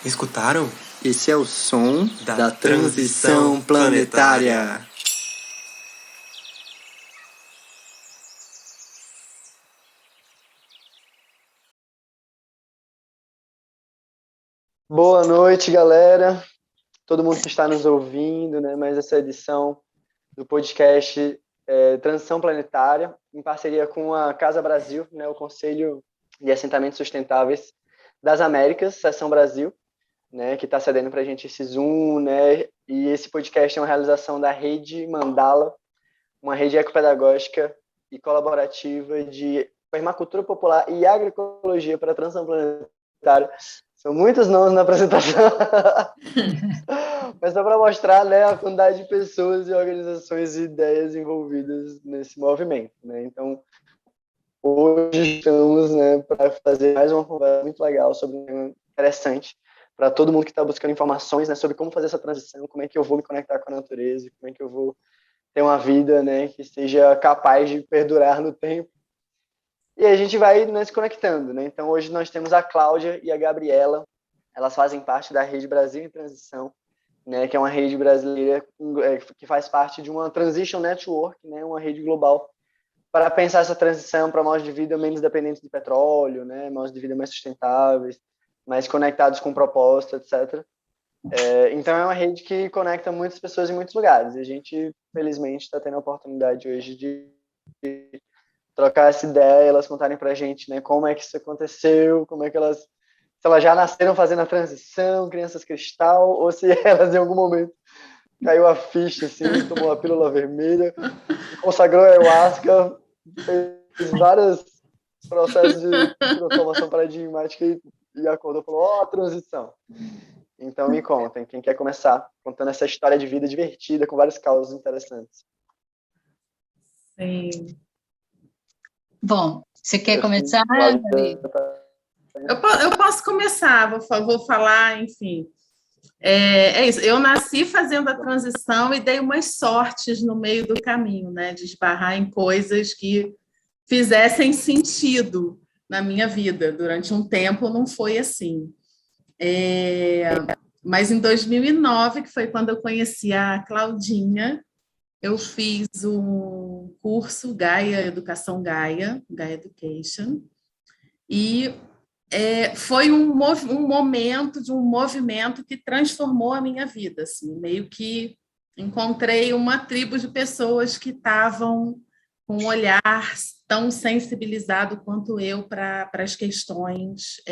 Escutaram? Esse é o som da transição planetária. Boa noite, galera. Todo mundo que está nos ouvindo, né? Mais essa edição do podcast Transição Planetária, em parceria com a Casa Brasil, né? O Conselho de Assentamentos Sustentáveis das Américas, Seção Brasil, né? Que está cedendo para a gente esse Zoom, né? E esse podcast é uma realização da Rede Mandala, uma rede ecopedagógica e colaborativa de permacultura popular e agroecologia para a transição planetária. São muitos nomes na apresentação, mas só para mostrar, né, a quantidade de pessoas e organizações e ideias envolvidas nesse movimento, né? Então, hoje estamos, né, para fazer mais uma conversa muito legal sobre um tema interessante para todo mundo que está buscando informações, né, sobre como fazer essa transição, como é que eu vou me conectar com a natureza, como é que eu vou ter uma vida, né, que seja capaz de perdurar no tempo. E a gente vai, né, se conectando, né? Então, hoje nós temos a Cláudia e a Gabriela. Elas fazem parte da Rede Brasil em Transição, né, que é uma rede brasileira que faz parte de uma Transition Network, né, uma rede global para pensar essa transição para modos de vida menos dependentes de petróleo, né, modos de vida mais sustentáveis, mais conectados com propósito, etc. Então, é uma rede que conecta muitas pessoas em muitos lugares. E a gente, felizmente, está tendo a oportunidade hoje de trocar essa ideia, elas contarem para a gente, né, como é que isso aconteceu, como é que se elas já nasceram fazendo a transição, crianças cristal, ou se elas em algum momento caiu a ficha, assim, tomou a pílula vermelha, consagrou a ayahuasca, fez vários processos de transformação paradigmática e acordou e falou, ó, transição. Então me contem, quem quer começar contando essa história de vida divertida, com vários causos interessantes. Sim. Bom, você quer começar? Eu posso começar, vou falar, enfim. É isso, eu nasci fazendo a transição e dei umas sortes no meio do caminho, né, de esbarrar em coisas que fizessem sentido na minha vida. Durante um tempo não foi assim. Mas em 2009, que foi quando eu conheci a Claudinha, eu fiz um curso Gaia Educação Gaia Education, e foi um momento de um movimento que transformou a minha vida, assim, meio que encontrei uma tribo de pessoas que estavam com um olhar tão sensibilizado quanto eu para as questões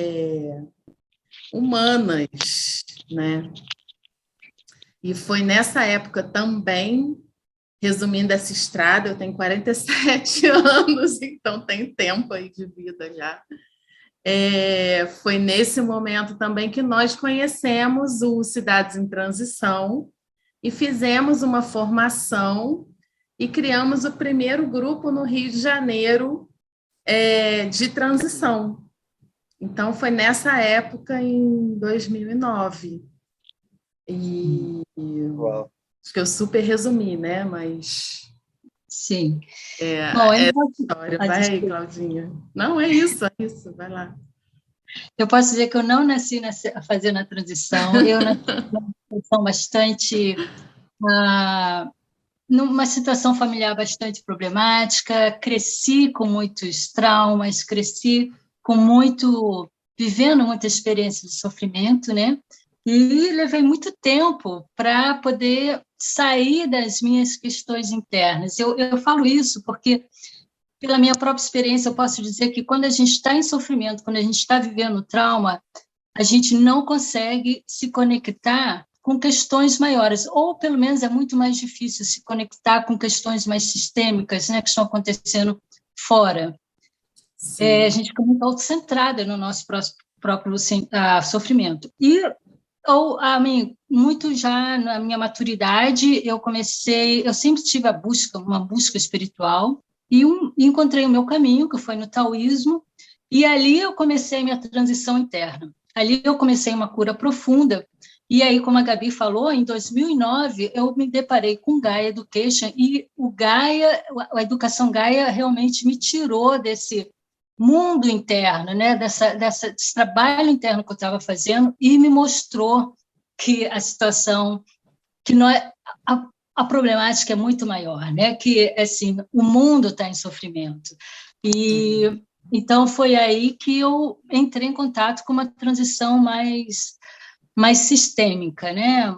humanas, né? E foi nessa época também, resumindo essa estrada, eu tenho 47 anos, então tem tempo aí de vida já. Foi nesse momento também que nós conhecemos o Cidades em Transição e fizemos uma formação e criamos o primeiro grupo no Rio de Janeiro de transição. Então, foi nessa época, em 2009. Uau. Acho que eu super resumi, né? Mas... Sim. Bom, história. Vai, Claudinha. Não, é isso, vai lá. Eu posso dizer que eu não nasci fazendo a transição, eu nasci numa situação bastante... numa situação familiar bastante problemática, cresci com muitos traumas, cresci vivendo muita experiência de sofrimento, né? E levei muito tempo para poder sair das minhas questões internas. Eu falo isso porque, pela minha própria experiência, eu posso dizer que quando a gente está em sofrimento, quando a gente está vivendo trauma, a gente não consegue se conectar com questões maiores, ou pelo menos é muito mais difícil se conectar com questões mais sistêmicas, né, que estão acontecendo fora. A gente fica muito autocentrada no nosso próprio sofrimento. E muito já na minha maturidade, eu sempre tive uma busca espiritual, e encontrei o meu caminho, que foi no taoísmo, e ali eu comecei minha transição interna. Ali eu comecei uma cura profunda, e aí, como a Gabi falou, em 2009, eu me deparei com Gaia Education, e a Educação Gaia realmente me tirou mundo interno, né, desse trabalho interno que eu estava fazendo, e me mostrou que a situação, que nós, a problemática é muito maior, né, que assim, o mundo está em sofrimento. E então foi aí que eu entrei em contato com uma transição mais sistêmica, né,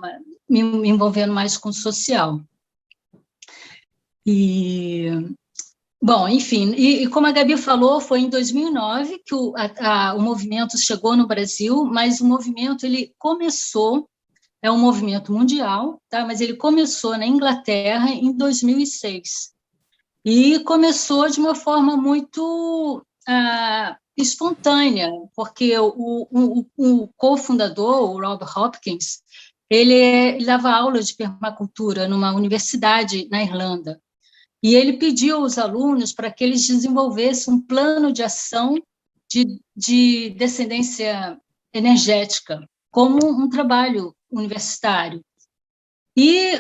me envolvendo mais com o social. E bom, enfim, e como a Gabi falou, foi em 2009 que o movimento chegou no Brasil, mas o movimento ele começou, é um movimento mundial, tá? Mas ele começou na Inglaterra em 2006 e começou de uma forma muito espontânea, porque o cofundador, o Rob Hopkins, ele dava aula de permacultura numa universidade na Irlanda. E ele pediu aos alunos para que eles desenvolvessem um plano de ação de descendência energética, como um trabalho universitário. E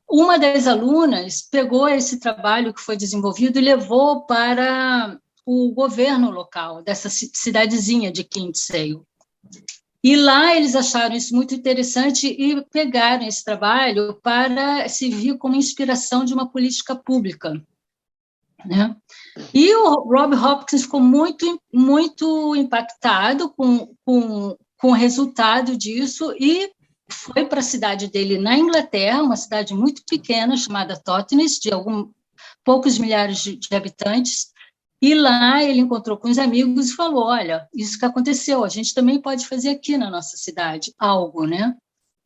uma das alunas pegou esse trabalho que foi desenvolvido e levou para o governo local, dessa cidadezinha de Kinsale. E lá eles acharam isso muito interessante e pegaram esse trabalho para servir como inspiração de uma política pública, né? E o Rob Hopkins ficou muito, muito impactado com o resultado disso e foi para a cidade dele na Inglaterra, uma cidade muito pequena chamada Totnes, de poucos milhares de habitantes. E lá ele encontrou com os amigos e falou, olha, isso que aconteceu, a gente também pode fazer aqui na nossa cidade algo, né?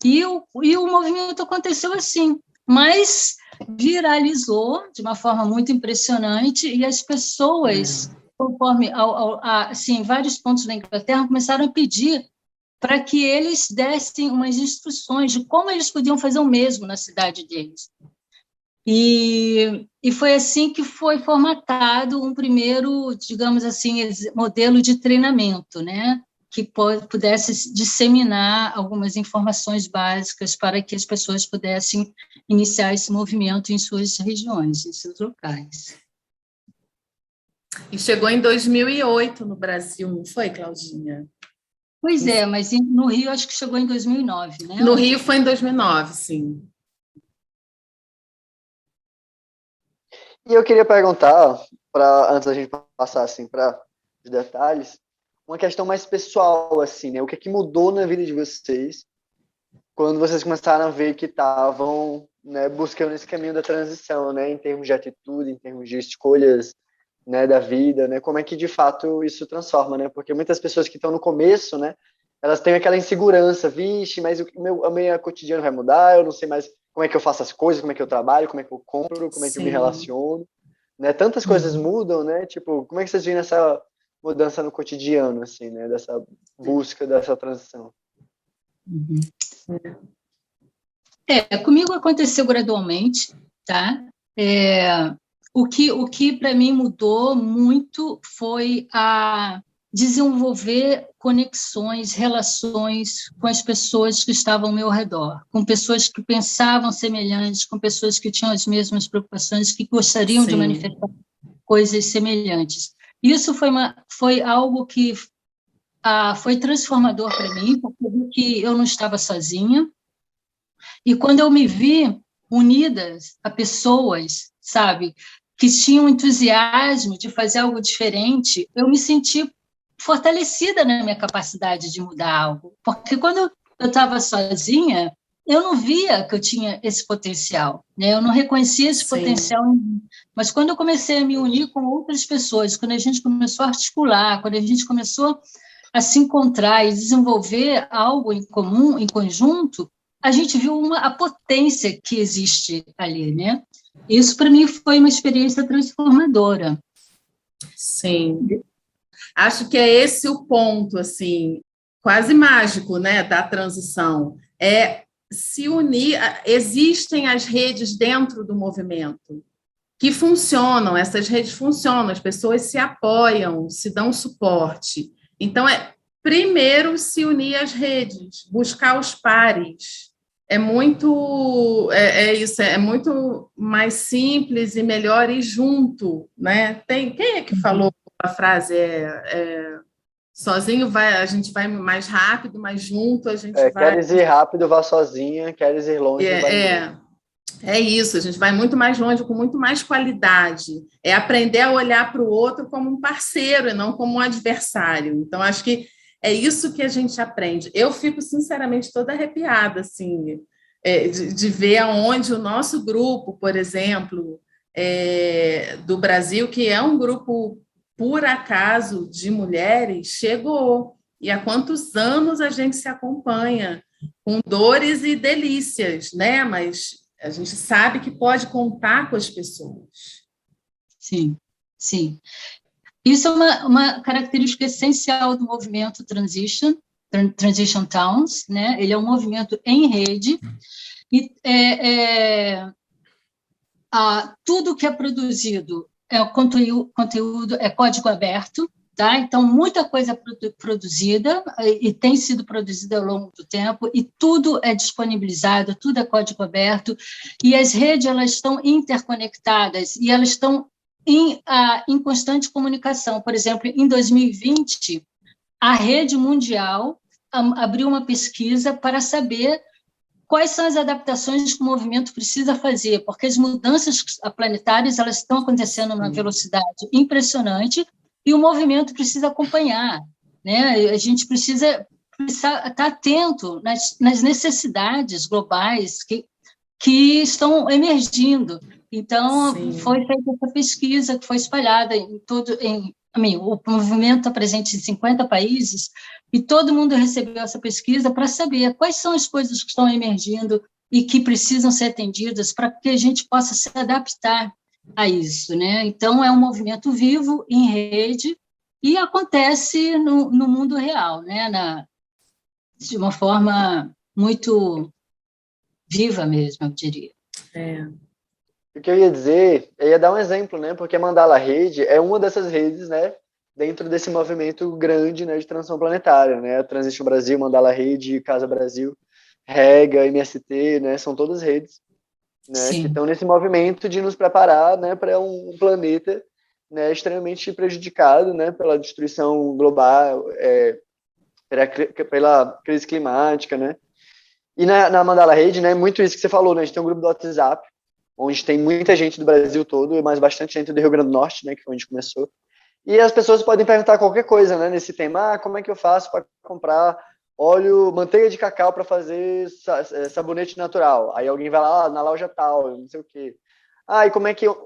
E o movimento aconteceu assim, mas viralizou de uma forma muito impressionante e as pessoas, conforme assim, vários pontos da Inglaterra, começaram a pedir para que eles dessem umas instruções de como eles podiam fazer o mesmo na cidade deles. E foi assim que foi formatado um primeiro, digamos assim, modelo de treinamento, né? Que pudesse disseminar algumas informações básicas para que as pessoas pudessem iniciar esse movimento em suas regiões, em seus locais. E chegou em 2008 no Brasil, não foi, Claudinha? Pois é, mas no Rio acho que chegou em 2009, né? No Rio foi em 2009, sim. E eu queria perguntar, antes da gente passar assim, para os detalhes, uma questão mais pessoal, assim, né? O que é que mudou na vida de vocês quando vocês começaram a ver que estavam, né, buscando esse caminho da transição, né? Em termos de atitude, em termos de escolhas, né, da vida, né? Como é que, de fato, isso transforma, né? Porque muitas pessoas que estão no começo, né? Elas têm aquela insegurança, vixe, mas o meu cotidiano vai mudar, eu não sei mais como é que eu faço as coisas, como é que eu trabalho, como é que eu compro, como é que eu me relaciono, né? Tantas coisas mudam, né? Tipo, como é que vocês veem essa mudança no cotidiano, assim, né? Dessa busca, dessa transição? Comigo aconteceu gradualmente, tá? O que para mim mudou muito foi a desenvolver conexões, relações com as pessoas que estavam ao meu redor, com pessoas que pensavam semelhantes, com pessoas que tinham as mesmas preocupações, que gostariam de manifestar coisas semelhantes. Isso foi algo que foi transformador para mim, porque eu vi que eu não estava sozinha, e quando eu me vi unidas a pessoas, sabe, que tinham entusiasmo de fazer algo diferente, eu me senti fortalecida na minha capacidade de mudar algo. Porque quando eu estava sozinha, eu não via que eu tinha esse potencial, né? Eu não reconhecia esse potencial em mim. Mas quando eu comecei a me unir com outras pessoas, quando a gente começou a articular, quando a gente começou a se encontrar e desenvolver algo em comum, em conjunto, a gente viu a potência que existe ali, né? Isso, para mim, foi uma experiência transformadora. Sim. Acho que é esse o ponto, assim, quase mágico, né, da transição. É se unir. Existem as redes dentro do movimento que funcionam, essas redes funcionam, as pessoas se apoiam, se dão suporte. Então, primeiro se unir às redes, buscar os pares. É muito isso, é muito mais simples e melhor ir junto, né? Quem é que falou a frase sozinho a gente vai mais rápido, mas junto a gente vai... Queres ir rápido, vá sozinha, queres ir longe, vai É isso, a gente vai muito mais longe, com muito mais qualidade. É aprender a olhar para o outro como um parceiro e não como um adversário. Então, acho que é isso que a gente aprende. Eu fico, sinceramente, toda arrepiada, assim, de ver aonde o nosso grupo, por exemplo, do Brasil, que é um grupo, por acaso, de mulheres, chegou. E há quantos anos a gente se acompanha, com dores e delícias, né? Mas a gente sabe que pode contar com as pessoas. Sim, sim. Isso é uma característica essencial do movimento Transition Towns, né? Ele é um movimento em rede e tudo que é produzido conteúdo é código aberto, tá? Então, muita coisa produzida e tem sido produzida ao longo do tempo, e tudo é disponibilizado, tudo é código aberto, e as redes elas estão interconectadas e elas estão em constante comunicação. Por exemplo, em 2020, a rede mundial abriu uma pesquisa para saber quais são as adaptações que o movimento precisa fazer, porque as mudanças planetárias elas estão acontecendo numa velocidade impressionante, e o movimento precisa acompanhar, né? A gente precisa estar atento nas necessidades globais que estão emergindo. Então, Sim. foi feita essa pesquisa que foi espalhada o movimento está presente em 50 países, e todo mundo recebeu essa pesquisa para saber quais são as coisas que estão emergindo e que precisam ser atendidas para que a gente possa se adaptar a isso, né? Então, é um movimento vivo, em rede, e acontece no mundo real, né? De uma forma muito viva mesmo, eu diria. O que eu ia dizer, eu ia dar um exemplo, né? Porque a Mandala Rede é uma dessas redes, né? Dentro desse movimento grande, né, de transição planetária, né? A Transition Brasil, Mandala Rede, Casa Brasil, Rega, MST, né? São todas redes, né, que estão nesse movimento de nos preparar, né, para um planeta, né, extremamente prejudicado, né, pela destruição global, pela crise climática, né. E na Mandala Rede, né, muito isso que você falou, né, a gente tem um grupo do WhatsApp, onde tem muita gente do Brasil todo, mas bastante gente do Rio Grande do Norte, né, que foi onde começou. E as pessoas podem perguntar qualquer coisa, né, nesse tema. Como é que eu faço para comprar manteiga de cacau para fazer sabonete natural? Aí alguém vai lá na loja tal, não sei o quê. E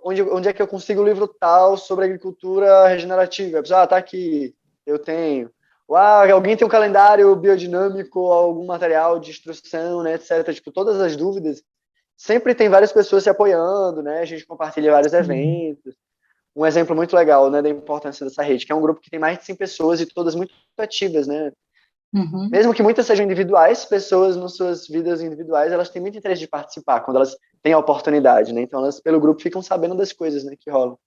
onde é que eu consigo o livro tal sobre agricultura regenerativa? A pessoa, tá aqui, eu tenho. Alguém tem um calendário biodinâmico, algum material de instrução, né, etc. Tipo, todas as dúvidas. Sempre tem várias pessoas se apoiando, né? A gente compartilha vários eventos. Um exemplo muito legal, né, da importância dessa rede, que é um grupo que tem mais de 100 pessoas e todas muito ativas, né? Uhum. Mesmo que muitas sejam individuais, pessoas nas suas vidas individuais, elas têm muito interesse de participar quando elas têm a oportunidade, né? Então, elas, pelo grupo, ficam sabendo das coisas, né, que rolam.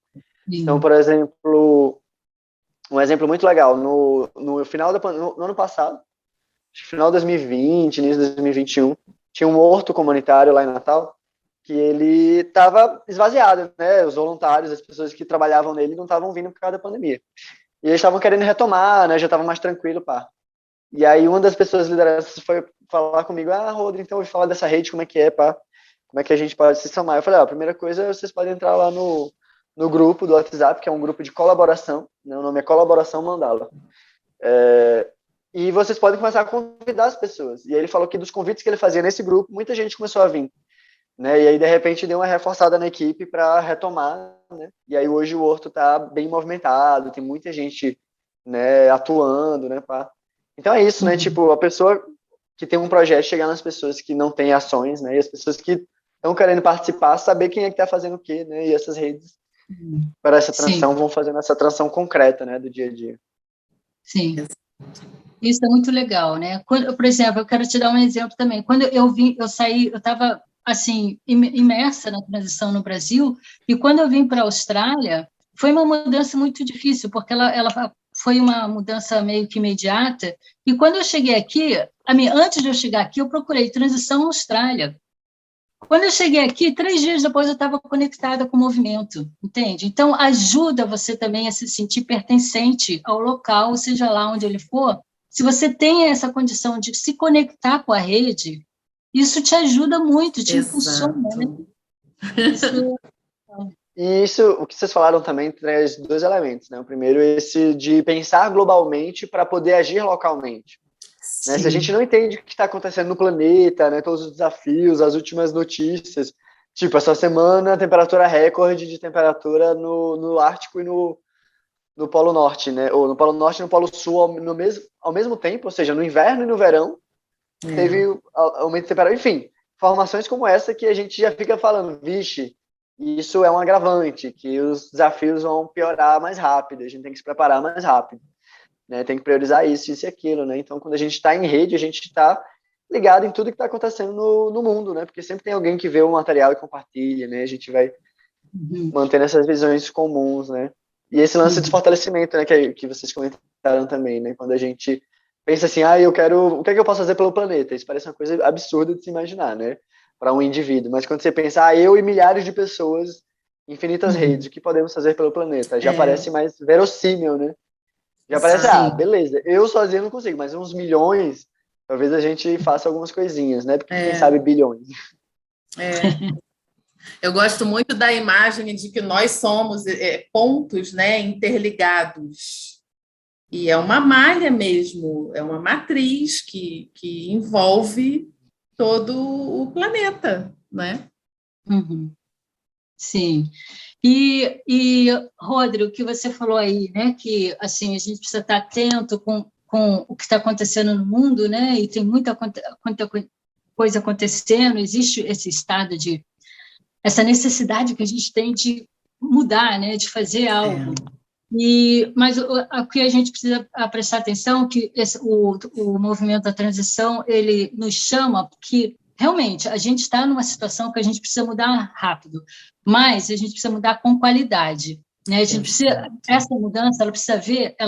Então, por exemplo, um exemplo muito legal, no final no ano passado, final de 2020, início de 2021, tinha um horto comunitário lá em Natal, que ele estava esvaziado, né? Os voluntários, as pessoas que trabalhavam nele não estavam vindo por causa da pandemia. E eles estavam querendo retomar, né? Já estava mais tranquilo, pá. E aí uma das pessoas lideranças foi falar comigo, Rodrigo, então eu vou falar dessa rede, como é que é, pá? Como é que a gente pode se somar? Eu falei, a primeira coisa, vocês podem entrar lá no grupo do WhatsApp, que é um grupo de colaboração, né? O nome é Colaboração Mandala. E vocês podem começar a convidar as pessoas. E aí ele falou que dos convites que ele fazia nesse grupo, muita gente começou a vir, né? E aí, de repente, deu uma reforçada na equipe para retomar, né? E aí, hoje, o Horto está bem movimentado, tem muita gente, né, atuando, né, pá. Então, é isso, né? Tipo, a pessoa que tem um projeto chegar nas pessoas que não têm ações, né? E as pessoas que estão querendo participar, saber quem é que está fazendo o quê, né? E essas redes, para essa transição, vão fazendo essa transição concreta, né, do dia a dia. Sim. Isso é muito legal, né? Por exemplo, eu quero te dar um exemplo também. Quando eu saí, eu estava assim, imersa na transição no Brasil, e quando eu vim para a Austrália, foi uma mudança muito difícil, porque ela foi uma mudança meio que imediata, e quando eu cheguei aqui, antes de eu chegar aqui, eu procurei transição Austrália, Quando eu cheguei aqui, 3 dias depois eu estava conectada com o movimento, entende? Então, ajuda você também a se sentir pertencente ao local, seja lá onde ele for. Se você tem essa condição de se conectar com a rede, isso te ajuda muito, te impulsiona, né? E isso, o que vocês falaram também, traz 2 elementos, né? O primeiro é esse de pensar globalmente para poder agir localmente. Né? Se a gente não entende o que está acontecendo no planeta, né? Todos os desafios, as últimas notícias, tipo, essa semana, temperatura recorde de temperatura no Ártico e no Polo Norte, né? Ou no Polo Norte e no Polo Sul ao mesmo tempo, ou seja, no inverno e no verão, teve aumento de temperatura. Enfim, informações como essa que a gente já fica falando, vixe, isso é um agravante, que os desafios vão piorar mais rápido, a gente tem que se preparar mais rápido, né? Tem que priorizar isso e aquilo, né? Então, quando a gente está em rede, a gente está ligado em tudo que está acontecendo no mundo, né? Porque sempre tem alguém que vê o material e compartilha, né? A gente vai mantendo essas visões comuns, né? E esse lance de fortalecimento, né? Que vocês comentaram também, né? Quando a gente pensa assim, o que é que eu posso fazer pelo planeta? Isso parece uma coisa absurda de se imaginar, né? Para um indivíduo. Mas quando você pensa, eu e milhares de pessoas, infinitas redes, o que podemos fazer pelo planeta? Já parece mais verossímil, né? Já parece, beleza, eu sozinho não consigo, mas uns milhões, talvez a gente faça algumas coisinhas, né? Porque quem sabe bilhões. Eu gosto muito da imagem de que nós somos pontos, né, interligados. E é uma malha mesmo, é uma matriz que envolve todo o planeta, né? Sim. E Rodrigo, o que você falou aí, né, que assim, a gente precisa estar atento com o que está acontecendo no mundo, né, e tem muita coisa acontecendo, existe esse estado essa necessidade que a gente tem de mudar, né, de fazer algo. Mas o que a gente precisa prestar atenção que o movimento da transição, ele nos chama, porque realmente a gente está numa situação que a gente precisa mudar rápido, mas a gente precisa mudar com qualidade, né? A gente precisa, essa mudança, ela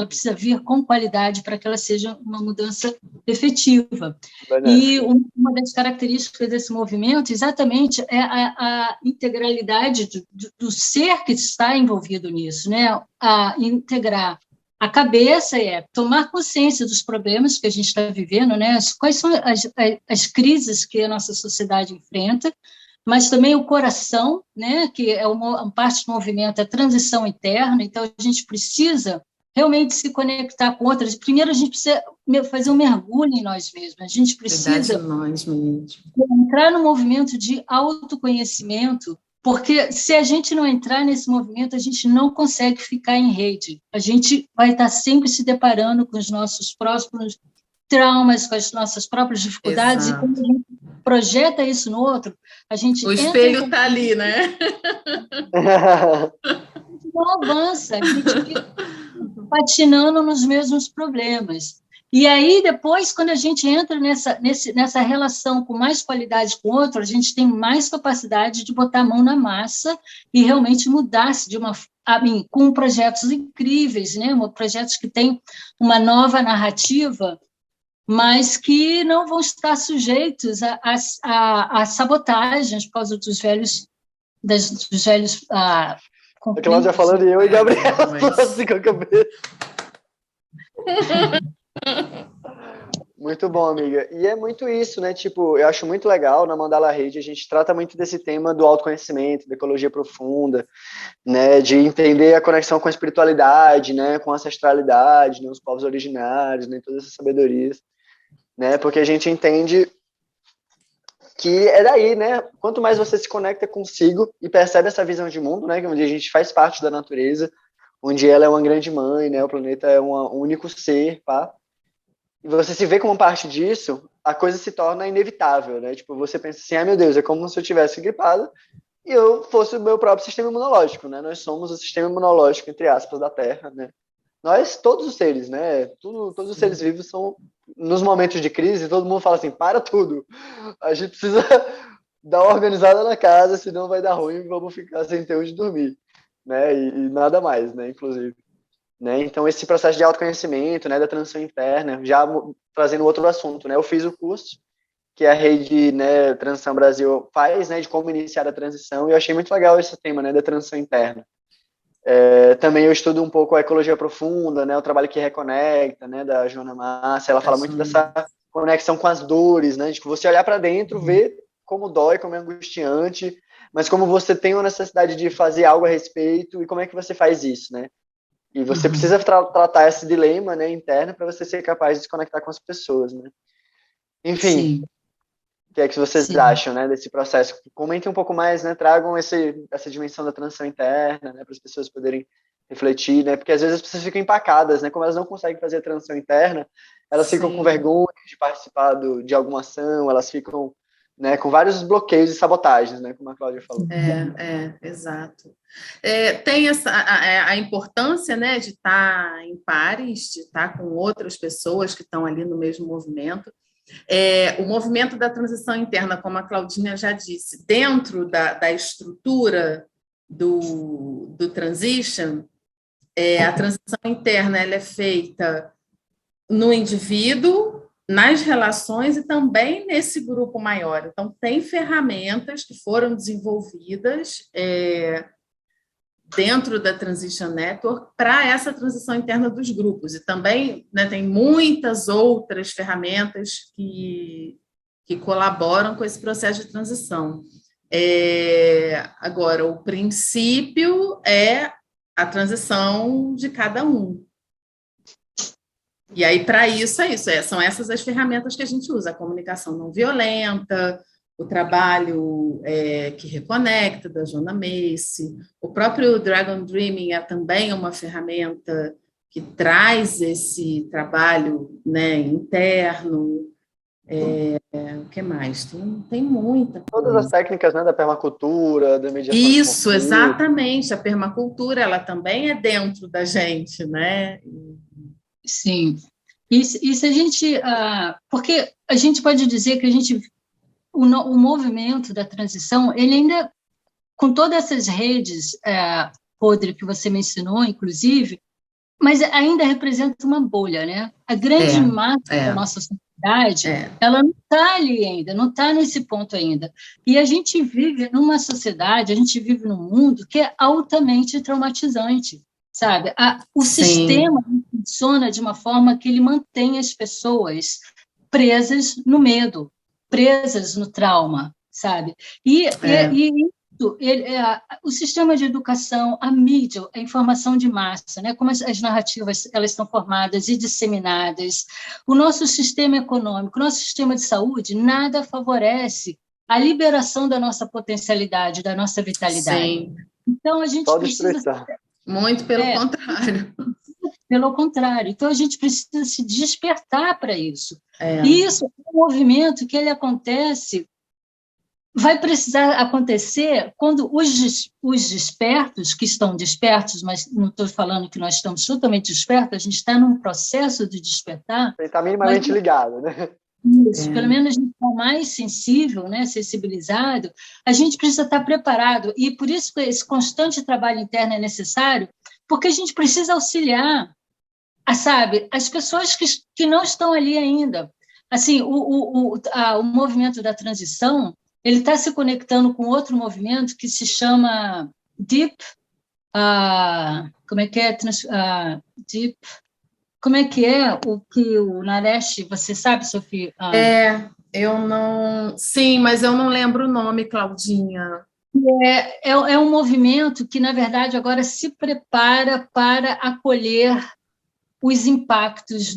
precisa vir com qualidade para que ela seja uma mudança efetiva. E uma das características desse movimento exatamente é a integralidade do ser que está envolvido nisso, né? A integrar a cabeça, tomar consciência dos problemas que a gente está vivendo, né? Quais são as crises que a nossa sociedade enfrenta, mas também o coração, né? Que é uma parte do movimento, a transição interna. Então, a gente precisa realmente se conectar com outras. Primeiro, a gente precisa fazer um mergulho em nós mesmos. A gente precisa entrar no movimento de autoconhecimento, porque se a gente não entrar nesse movimento, a gente não consegue ficar em rede. A gente vai estar sempre se deparando com os nossos próprios traumas, com as nossas próprias dificuldades. Exato. E quando a gente projeta isso no outro, a gente... O espelho está ali, né? A gente não avança, a gente fica patinando nos mesmos problemas. E aí, depois, quando a gente entra nessa relação com mais qualidade com o outro, a gente tem mais capacidade de botar a mão na massa e realmente mudar-se com projetos incríveis, né? Projetos que têm uma nova narrativa, mas que não vão estar sujeitos a sabotagens por causa dos velhos A Cláudia falando e eu e Gabriel assim com a cabeça. Muito bom, amiga. E é muito isso, né? Tipo, eu acho muito legal na Mandala Rede, a gente trata muito desse tema do autoconhecimento, da ecologia profunda, né? De entender a conexão com a espiritualidade, né? Com a ancestralidade, né? Os povos originários, né? Todas essas sabedorias, né? Porque a gente entende que é daí, né? Quanto mais você se conecta consigo e percebe essa visão de mundo, né? Onde a gente faz parte da natureza, onde ela é uma grande mãe, né? O planeta é um único ser, pá. E você se vê como parte disso, a coisa se torna inevitável, né? Tipo, você pensa assim, meu Deus, é como se eu tivesse gripado e eu fosse o meu próprio sistema imunológico, né? Nós somos o sistema imunológico, entre aspas, da Terra, né? Nós, todos os seres, né? Todos os seres vivos são, nos momentos de crise, todo mundo fala assim, para tudo. A gente precisa dar uma organizada na casa, senão vai dar ruim e vamos ficar sem ter onde dormir, né? E nada mais, né? Inclusive. Né? Então, esse processo de autoconhecimento, né, da transição interna, já trazendo outro assunto, né? Eu fiz o curso que a rede, né, Transição Brasil faz, né, de como iniciar a transição, e eu achei muito legal esse tema, né, da transição interna. Também eu estudo um pouco a ecologia profunda, né, o trabalho que reconecta, né, da Joana Márcia, ela fala muito dessa conexão com as dores, né, de você olhar para dentro, ver como dói, como é angustiante, mas como você tem uma necessidade de fazer algo a respeito e como é que você faz isso, né? E você precisa tratar esse dilema, né, interno para você ser capaz de se conectar com as pessoas, né? Enfim, Sim. o que é que vocês Sim. acham, né, desse processo? Comentem um pouco mais, né, tragam essa dimensão da transição interna, né, para as pessoas poderem refletir, né, porque às vezes as pessoas ficam empacadas, né, como elas não conseguem fazer a transição interna, elas ficam com vergonha de participar de alguma ação, elas ficam, né, com vários bloqueios e sabotagens, né, como a Cláudia falou. Exato. Tem a importância, né, de estar em pares, de estar com outras pessoas que estão ali no mesmo movimento. O movimento da transição interna, como a Claudinha já disse, dentro da estrutura do transition, a transição interna ela é feita no indivíduo, nas relações e também nesse grupo maior. Então, tem ferramentas que foram desenvolvidas dentro da Transition Network para essa transição interna dos grupos. E também, né, tem muitas outras ferramentas que colaboram com esse processo de transição. Agora, o princípio é a transição de cada um. E aí, para isso, são essas as ferramentas que a gente usa, a comunicação não violenta, o trabalho que reconecta, da Joana Macy, o próprio Dragon Dreaming é também uma ferramenta que traz esse trabalho, né, interno. O que mais? Tem muita coisa. Todas as técnicas, né, da permacultura, da mediação de Isso, conflito. Exatamente. A permacultura, ela também é dentro da gente, né? Sim. E se a gente... porque a gente pode dizer que o movimento da transição, ele ainda, com todas essas redes podres que você mencionou, inclusive, mas ainda representa uma bolha, né? A grande massa da nossa sociedade, ela não está ali ainda, não está nesse ponto ainda. E a gente vive numa sociedade, a gente vive num mundo que é altamente traumatizante, sabe? O sistema funciona de uma forma que ele mantém as pessoas presas no medo, presas no trauma, sabe? O sistema de educação, a mídia, a informação de massa, né? Como as narrativas elas estão formadas e disseminadas, o nosso sistema econômico, o nosso sistema de saúde, nada favorece a liberação da nossa potencialidade, da nossa vitalidade. Sim. Então, a gente precisa... Muito pelo contrário. Pelo contrário. Então, a gente precisa se despertar para isso. E isso é um movimento que ele acontece... Vai precisar acontecer quando os despertos, que estão despertos, mas não estou falando que nós estamos totalmente despertos, a gente está num processo de despertar. Você está minimamente ligado, né? Isso, pelo menos a gente está mais sensível, né, sensibilizado, a gente precisa estar preparado. E por isso que esse constante trabalho interno é necessário, porque a gente precisa auxiliar, sabe, as pessoas que não estão ali ainda. Assim, o movimento da transição, ele está se conectando com outro movimento que se chama Deep... como é que é? Deep... Como é que é o que o Naresh... Você sabe, Sofia? Eu não... Sim, mas eu não lembro o nome, Claudinha. É um movimento que, na verdade, agora se prepara para acolher os impactos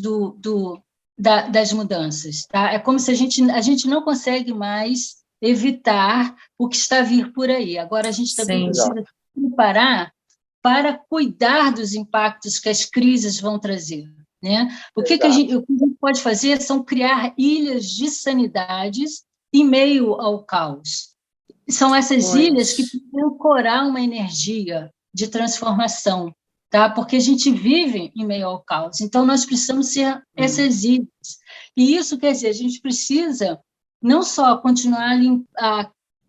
das mudanças. Tá? É como se a gente não consegue mais evitar o que está a vir por aí. Agora a gente também precisa se preparar para cuidar dos impactos que as crises vão trazer, né? O que a gente pode fazer são criar ilhas de sanidades em meio ao caos. São essas ilhas que precisam ancorar uma energia de transformação, tá? Porque a gente vive em meio ao caos. Então, nós precisamos ser essas ilhas. E isso quer dizer, a gente precisa não só continuar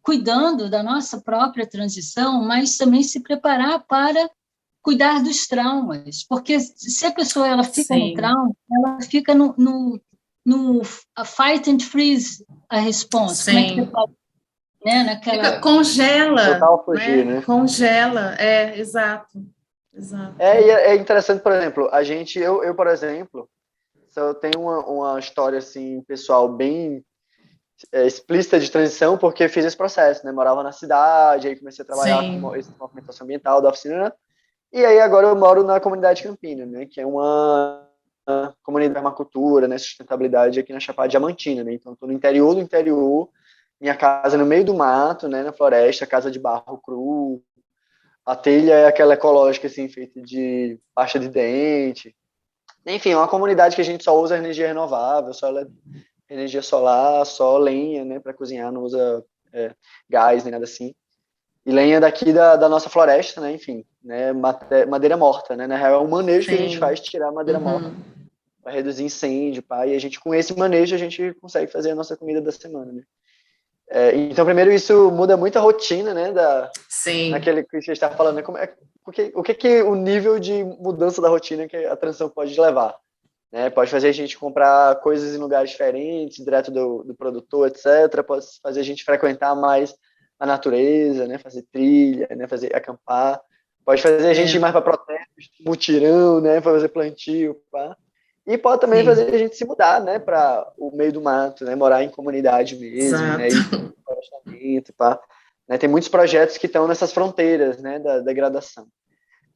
cuidando da nossa própria transição, mas também se preparar para cuidar dos traumas, porque se a pessoa ela fica no trauma, ela fica no fight and freeze a response. Sim. Como é que você pode, né, naquela... Congela. Total fugir, né? Congela, exato. Exato. E é interessante, por exemplo, eu, por exemplo, eu tenho uma história, assim, pessoal, bem explícita de transição, porque fiz esse processo, né? Morava na cidade, aí comecei a trabalhar com essa movimentação ambiental da oficina, e aí agora eu moro na comunidade Campina, né? Que é uma comunidade de permacultura, né? Sustentabilidade aqui na Chapada Diamantina, né? Então, estou no interior do interior, minha casa no meio do mato, né? Na floresta, casa de barro cru, a telha é aquela ecológica, assim, feita de pasta de dente. Enfim, é uma comunidade que a gente só usa energia renovável, só energia solar, só lenha, né, para cozinhar, não usa gás nem nada assim. E lenha daqui da nossa floresta, né, enfim, né, madeira morta, né, na real é um manejo que a gente faz, tirar a madeira morta para reduzir incêndio, pá, e a gente, com esse manejo, a gente consegue fazer a nossa comida da semana, né. Então, primeiro, isso muda muito a rotina, né, naquele que você está falando, né, o que o nível de mudança da rotina que a transição pode levar, né? Pode fazer a gente comprar coisas em lugares diferentes, direto do produtor, etc. Pode fazer a gente frequentar mais a natureza, né? Fazer trilha, né? Acampar. Pode fazer a gente ir mais para protestos, mutirão, né? Fazer plantio, pá. E pode também fazer a gente se mudar, né? Para o meio do mato, né? Morar em comunidade mesmo, né? E florestamento, pá. Né? Tem muitos projetos que estão nessas fronteiras, né? Da degradação,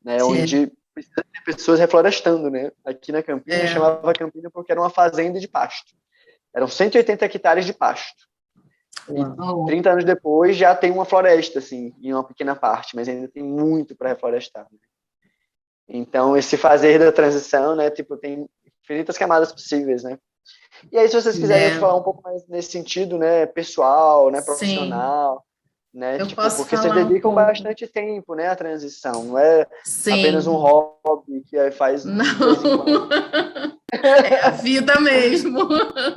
né? Onde precisa ter pessoas reflorestando, né? Aqui na Campina, chamava Campina porque era uma fazenda de pasto. Eram 180 hectares de pasto. E 30 anos depois já tem uma floresta, assim, em uma pequena parte, mas ainda tem muito para reflorestar. Né? Então, esse fazer da transição, né? Tipo, tem infinitas camadas possíveis, né? E aí, se vocês quiserem falar um pouco mais nesse sentido, né? Pessoal, né? Profissional. Né? Tipo, porque vocês dedicam bastante tempo, né, à transição, não é apenas um hobby que faz de vez em quando. É a vida mesmo.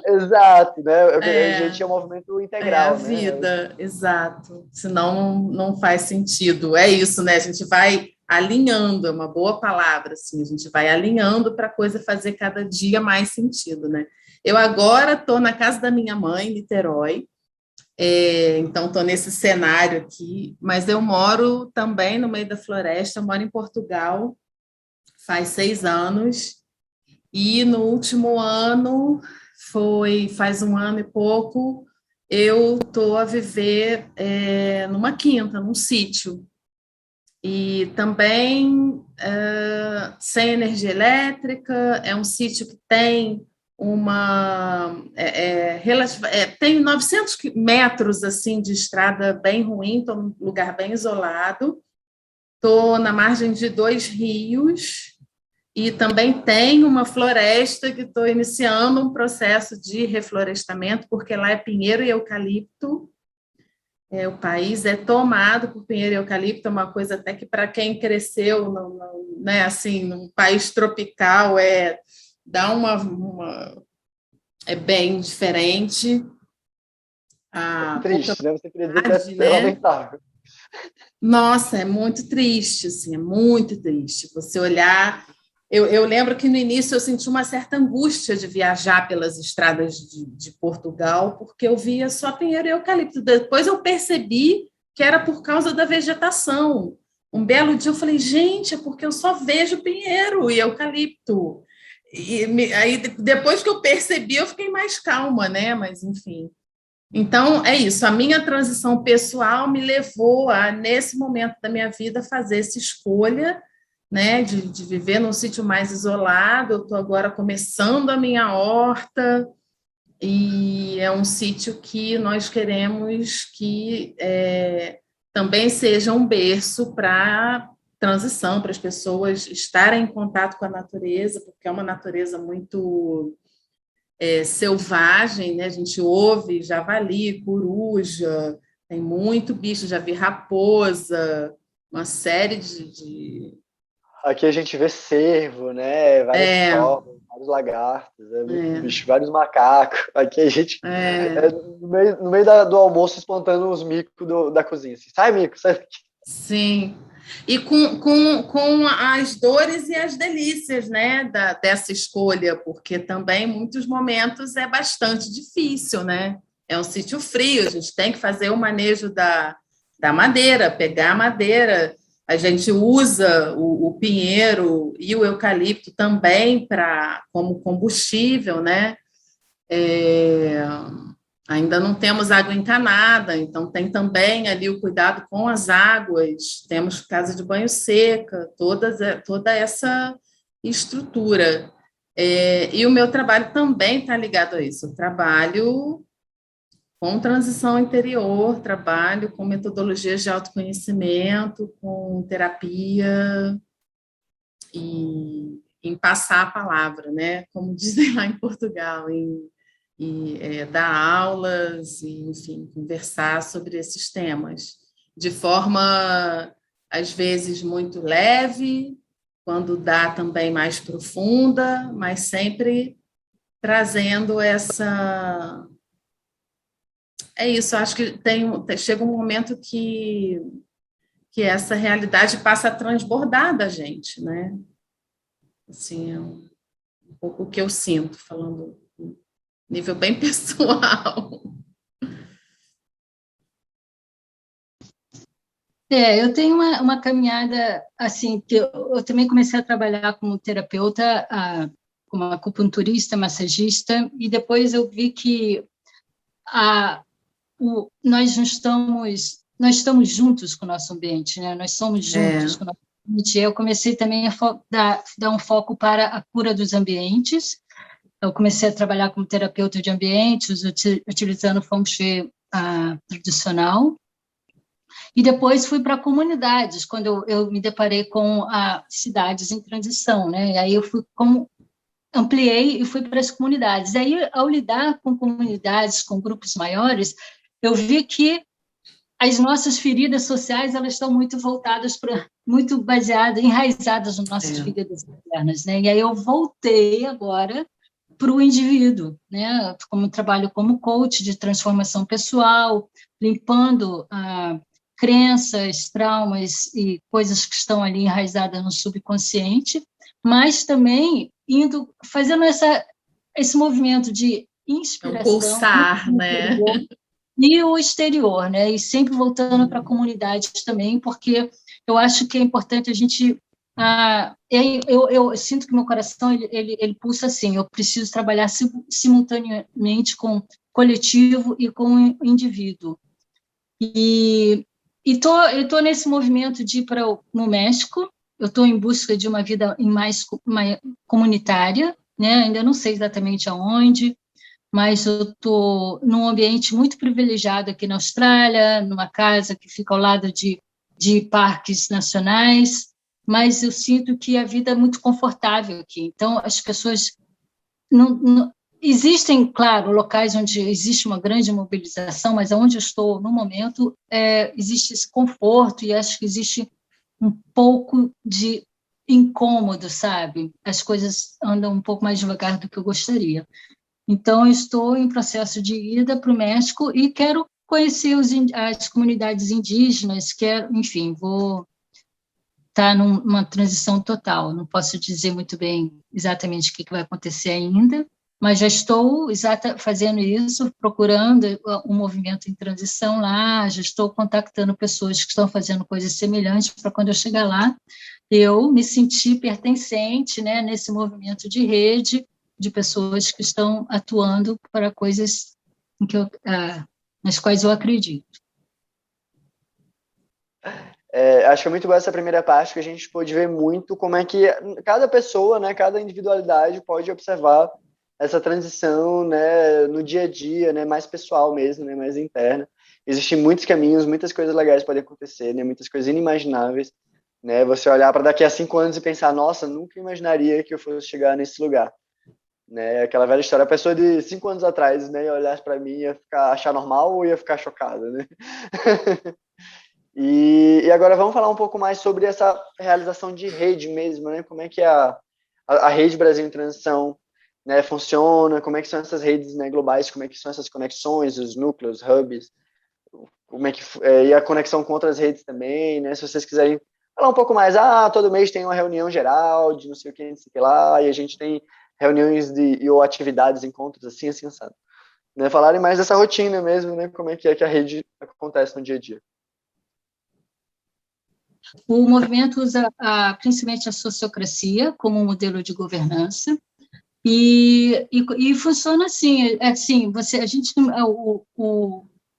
Exato, né? A gente é um movimento integral, é a vida, né? Exato. Senão não faz sentido. É isso, né? A gente vai alinhando, é uma boa palavra, assim, a gente vai alinhando para a coisa fazer cada dia mais sentido, né? Eu agora estou na casa da minha mãe, em Niterói. Então, estou nesse cenário aqui, mas eu moro também no meio da floresta, eu moro em Portugal, faz 6 anos, e no último ano, faz 1 ano e pouco, eu estou a viver numa quinta, num sítio, e também sem energia elétrica, é um sítio que tem tem 900 metros assim de estrada bem ruim, estou num lugar bem isolado, estou na margem de 2 rios e também tem uma floresta que estou iniciando um processo de reflorestamento, porque lá é pinheiro e eucalipto. O país é tomado por pinheiro e eucalipto, é uma coisa até que para quem cresceu né, assim, num país tropical dá é bem diferente. Triste, né? Você queria dizer que é lamentável. Nossa, é muito triste, assim, é muito triste. Você olhar... Eu lembro que no início eu senti uma certa angústia de viajar pelas estradas de Portugal, porque eu via só pinheiro e eucalipto. Depois eu percebi que era por causa da vegetação. Um belo dia eu falei, gente, é porque eu só vejo pinheiro e eucalipto. Aí, depois que eu percebi, eu fiquei mais calma, né? Mas, enfim. Então, é isso. A minha transição pessoal me levou a, nesse momento da minha vida, fazer essa escolha, né, de viver num sítio mais isolado. Eu estou agora começando a minha horta e é um sítio que nós queremos que também seja um berço para transição, para as pessoas estarem em contato com a natureza, porque é uma natureza muito selvagem, né? A gente ouve javali, coruja, tem muito bicho, já vi raposa, uma série de... Aqui a gente vê cervo, né? Várias cobras, vários lagartos, muito bicho, vários macacos. Aqui a gente no meio do almoço espantando os micos da cozinha. Assim, sai, mico, sai daqui. Sim. E com as dores e as delícias, né, dessa escolha, porque também, em muitos momentos, é bastante difícil, né? É um sítio frio, a gente tem que fazer o manejo da madeira, pegar a madeira. A gente usa o pinheiro e o eucalipto também como combustível, né? Ainda não temos água encanada, então tem também ali o cuidado com as águas, temos casa de banho seca, toda essa estrutura. E o meu trabalho também está ligado a isso. Eu trabalho com transição interior, trabalho com metodologias de autoconhecimento, com terapia e em passar a palavra, né? Como dizem lá em Portugal, dar aulas e, enfim, conversar sobre esses temas de forma, às vezes, muito leve, quando dá também mais profunda, mas sempre trazendo essa... É isso, acho que chega um momento que essa realidade passa a transbordar da gente, né? Assim, é um pouco o que eu sinto, falando nível bem pessoal. Eu tenho uma caminhada, assim, que eu também comecei a trabalhar como terapeuta, como acupunturista, massagista, e depois eu vi que nós estamos juntos com o nosso ambiente, né? Nós somos juntos com o nosso ambiente. Eu comecei também a dar um foco para a cura dos ambientes. Eu comecei a trabalhar como terapeuta de ambientes, utilizando Feng Shui tradicional. E depois fui para comunidades, quando eu me deparei com cidades em transição, né? E aí eu ampliei e fui para as comunidades. Aí, ao lidar com comunidades, com grupos maiores, eu vi que as nossas feridas sociais, elas estão muito voltadas muito baseadas, enraizadas nas nossas feridas internas, né? E aí eu voltei agora para o indivíduo, né? Como trabalho como coach de transformação pessoal, limpando crenças, traumas e coisas que estão ali enraizadas no subconsciente, mas também fazendo esse movimento de inspiração, pulsar, né? E o exterior, né? E sempre voltando para a comunidade também, porque eu acho que é importante a gente... eu sinto que meu coração ele pulsa assim, eu preciso trabalhar simultaneamente com o coletivo e com o indivíduo. E eu tô nesse movimento de ir no México, eu estou em busca de uma vida mais comunitária, né? Ainda não sei exatamente aonde, mas eu estou num ambiente muito privilegiado aqui na Austrália, numa casa que fica ao lado de parques nacionais, mas eu sinto que a vida é muito confortável aqui. Então, as pessoas não existem, claro, locais onde existe uma grande mobilização, mas onde eu estou no momento existe esse conforto e acho que existe um pouco de incômodo, sabe? As coisas andam um pouco mais devagar do que eu gostaria. Então, eu estou em processo de ida para o México e quero conhecer as comunidades indígenas, enfim, vou estar numa transição total. Não posso dizer muito bem exatamente o que vai acontecer ainda, mas já estou fazendo isso, procurando um movimento em transição lá, já estou contactando pessoas que estão fazendo coisas semelhantes para quando eu chegar lá, eu me sentir pertencente, né, nesse movimento de rede de pessoas que estão atuando para coisas nas quais eu acredito. Acho que é muito boa essa primeira parte, que a gente pôde ver muito como é que cada pessoa, né, cada individualidade pode observar essa transição, né, no dia a dia, né, mais pessoal mesmo, né, mais interna. Existem muitos caminhos, muitas coisas legais podem acontecer, né, muitas coisas inimagináveis, né, você olhar para daqui a 5 anos e pensar, nossa, nunca imaginaria que eu fosse chegar nesse lugar. Né, aquela velha história, a pessoa de 5 anos atrás, né, olhasse para mim, ia achar normal ou ia ficar chocada, né? E agora vamos falar um pouco mais sobre essa realização de rede mesmo, né? Como é que a Rede Brasil em Transição, né, funciona, como é que são essas redes, né, globais, como é que são essas conexões, os núcleos, hubs, como é que e a conexão com outras redes também, né? Se vocês quiserem falar um pouco mais, todo mês tem uma reunião geral de não sei o que, não sei o que lá, e a gente tem reuniões ou atividades, encontros assim, assim, assado. Né? Falarem mais dessa rotina mesmo, né? Como é que a rede acontece no dia a dia. O movimento usa principalmente a sociocracia como modelo de governança e funciona assim,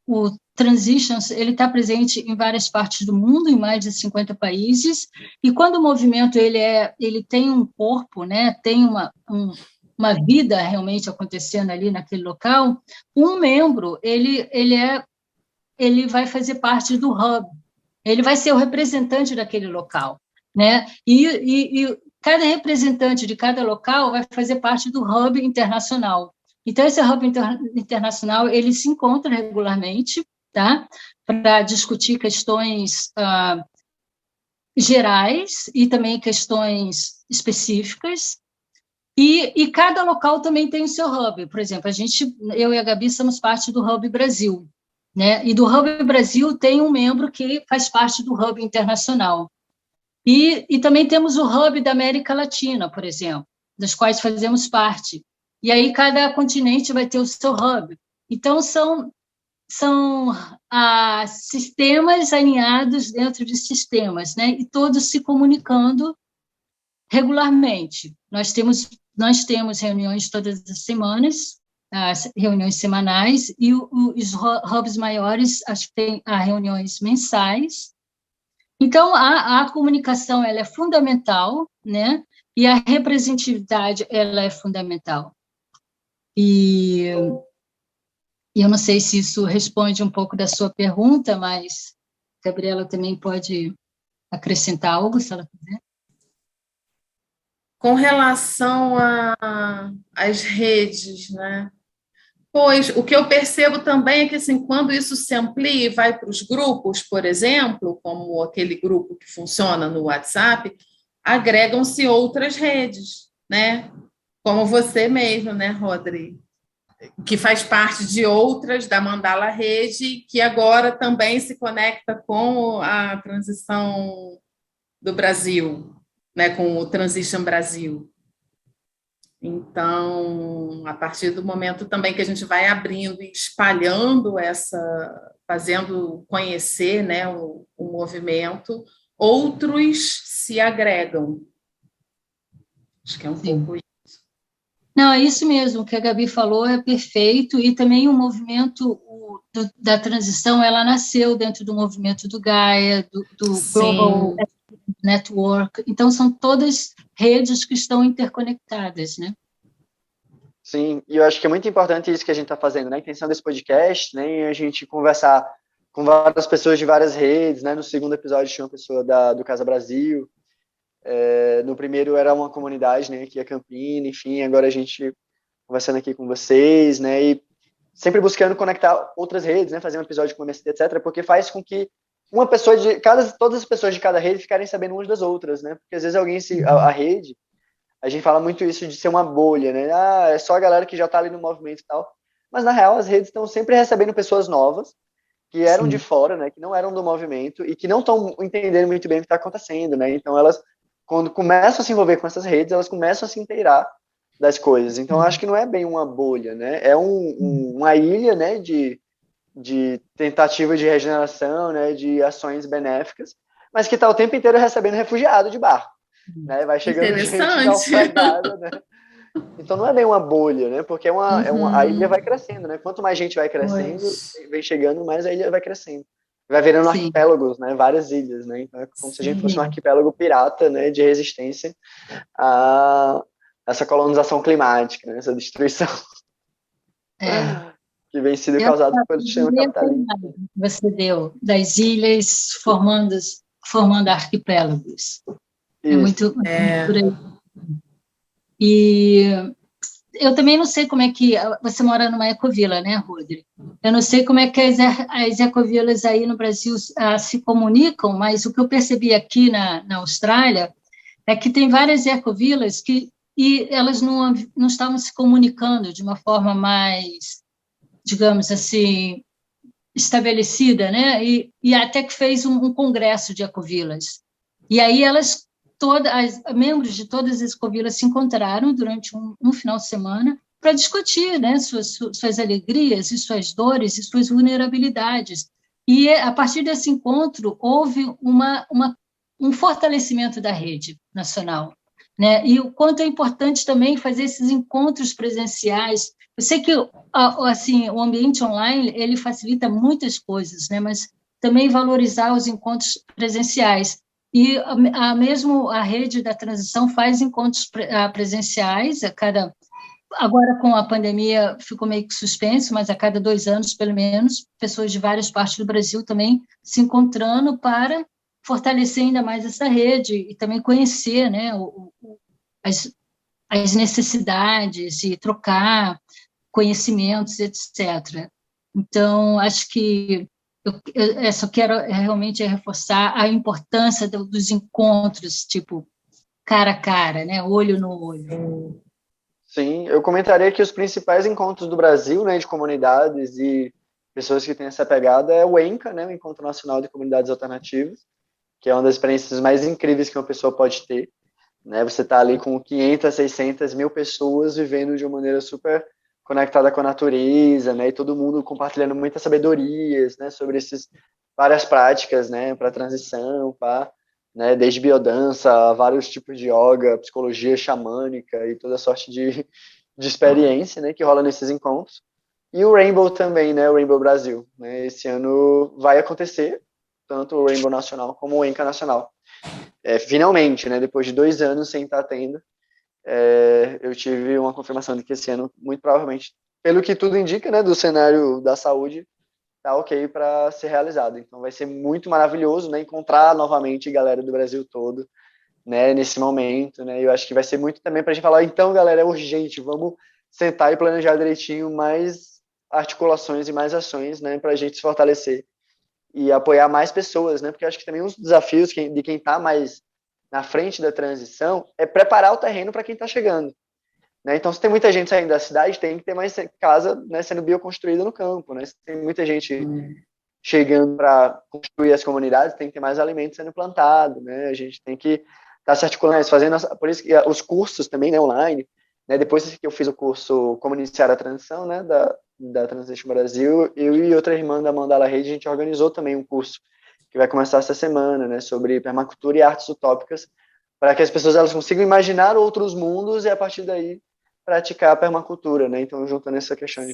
o Transitions, ele está presente em várias partes do mundo, em mais de 50 países, e quando o movimento ele tem um corpo, né, tem uma vida realmente acontecendo ali naquele local, um membro, ele vai fazer parte do hub, ele vai ser o representante daquele local, né? E cada representante de cada local vai fazer parte do hub internacional. Então, esse hub internacional, ele se encontra regularmente, tá? Para discutir questões gerais e também questões específicas. E cada local também tem o seu hub. Por exemplo, eu e a Gabi somos parte do Hub Brasil, né? E do Hub Brasil tem um membro que faz parte do Hub Internacional. E também temos o Hub da América Latina, por exemplo, dos quais fazemos parte. E aí cada continente vai ter o seu hub. Então, são sistemas alinhados dentro de sistemas, né? E todos se comunicando regularmente. Nós temos reuniões todas as semanas, as reuniões semanais, e os hubs maiores, acho que tem reuniões mensais. Então, a comunicação ela é fundamental, né? E a representatividade ela é fundamental. E eu não sei se isso responde um pouco da sua pergunta, mas a Gabriela também pode acrescentar algo, se ela quiser. Com relação às redes, né? Pois, o que eu percebo também é que, assim, quando isso se amplia e vai para os grupos, por exemplo, como aquele grupo que funciona no WhatsApp, agregam-se outras redes, né? Como você mesmo, né, Rodri? Que faz parte de outras da Mandala Rede, que agora também se conecta com a transição do Brasil, né, com o Transition Brasil. Então, a partir do momento também que a gente vai abrindo e espalhando fazendo conhecer, né, o movimento, outros se agregam. Acho que é um pouco isso. Não, é isso mesmo, o que a Gabi falou é perfeito, e também o movimento da transição, ela nasceu dentro do movimento do Gaia, do Global Network, então são todas redes que estão interconectadas, né? Sim, e eu acho que é muito importante isso que a gente está fazendo, né? A intenção desse podcast, né? E a gente conversar com várias pessoas de várias redes, né? No segundo episódio tinha uma pessoa do Casa Brasil, no primeiro era uma comunidade, né? Aqui a Campina, enfim, agora a gente conversando aqui com vocês, né? E sempre buscando conectar outras redes, né? Fazer um episódio com o MST, etc., porque faz com que todas as pessoas de cada rede ficarem sabendo umas das outras, né? Porque às vezes a rede, a gente fala muito isso de ser uma bolha, né? É só a galera que já tá ali no movimento e tal. Mas na real as redes estão sempre recebendo pessoas novas que eram de fora, né? Que não eram do movimento e que não estão entendendo muito bem o que está acontecendo, né? Então elas, quando começam a se envolver com essas redes, elas começam a se inteirar das coisas. Então eu acho que não é bem uma bolha, né? É uma ilha, né? De tentativa de regeneração, né, de ações benéficas, mas que está o tempo inteiro recebendo refugiado de barco, né, vai chegando gente naufragada, né? Então não é bem uma bolha, né, porque a ilha vai crescendo, né, quanto mais gente vai crescendo, vem chegando, mais a ilha vai crescendo, vai virando arquipélagos, né, várias ilhas, né, então é como se a gente fosse um arquipélago pirata, né, de resistência a essa colonização climática, né, essa destruição. Que vem sido causado pelo sistema capitalista. Você deu das ilhas formando arquipélagos. Isso. É muito por aí. E eu também não sei como é que você mora numa ecovila, né, Rodri? Eu não sei como é que as ecovilas aí no Brasil se comunicam, mas o que eu percebi aqui na Austrália é que tem várias ecovilas e elas não estavam se comunicando de uma forma mais, digamos assim, estabelecida, né? E até que fez um congresso de ecovilas. E aí elas, membros de todas as escovilas se encontraram durante um final de semana para discutir, né, suas alegrias e suas dores e suas vulnerabilidades. E, a partir desse encontro, houve um fortalecimento da rede nacional, né? E o quanto é importante também fazer esses encontros presenciais. Eu sei que assim, o ambiente online ele facilita muitas coisas, né? Mas também valorizar os encontros presenciais. E mesmo a rede da transição faz encontros presenciais agora, com a pandemia, ficou meio que suspenso, mas a cada 2 anos, pelo menos, pessoas de várias partes do Brasil também se encontrando para fortalecer ainda mais essa rede e também conhecer, né, as necessidades e trocar conhecimentos, etc. Então, acho que eu só quero realmente reforçar a importância dos encontros, tipo, cara a cara, né, olho no olho. Sim, eu comentaria que os principais encontros do Brasil, né, de comunidades e pessoas que têm essa pegada é o ENCA, né, o Encontro Nacional de Comunidades Alternativas, que é uma das experiências mais incríveis que uma pessoa pode ter, né? Você está ali com 500, 600 mil pessoas vivendo de uma maneira super conectada com a natureza, né, e todo mundo compartilhando muitas sabedorias, né, sobre várias práticas, né, para transição, né, desde biodança, vários tipos de yoga, psicologia xamânica e toda sorte de experiência, né, que rola nesses encontros. E o Rainbow também, né, o Rainbow Brasil, né, esse ano vai acontecer, tanto o Rainbow Nacional como o Enca Nacional. Finalmente, né, depois de 2 anos sem estar tendo, eu tive uma confirmação de que esse ano, muito provavelmente, pelo que tudo indica, né, do cenário da saúde, tá ok para ser realizado. Então vai ser muito maravilhoso, né, encontrar novamente galera do Brasil todo, né, nesse momento, né. Eu acho que vai ser muito também para a gente falar, então, galera, é urgente, vamos sentar e planejar direitinho mais articulações e mais ações, né, para a gente se fortalecer e apoiar mais pessoas, né, porque eu acho que também um dos desafios de quem está mais na frente da transição é preparar o terreno para quem está chegando. Né? Então, se tem muita gente saindo da cidade, tem que ter mais casa, né, sendo bioconstruída no campo. Né? Se tem muita gente chegando para construir as comunidades, tem que ter mais alimentos sendo plantado. Né? A gente tem que estar se articulando, fazendo por isso que os cursos também, né, online. Né? Depois que eu fiz o curso Como Iniciar a Transição, né, da Transition Brasil, eu e outra irmã da Mandala Rede, a gente organizou também um curso que vai começar essa semana, né, sobre permacultura e artes utópicas, para que as pessoas elas consigam imaginar outros mundos e, a partir daí, praticar a permacultura, né? Então, juntando essa questão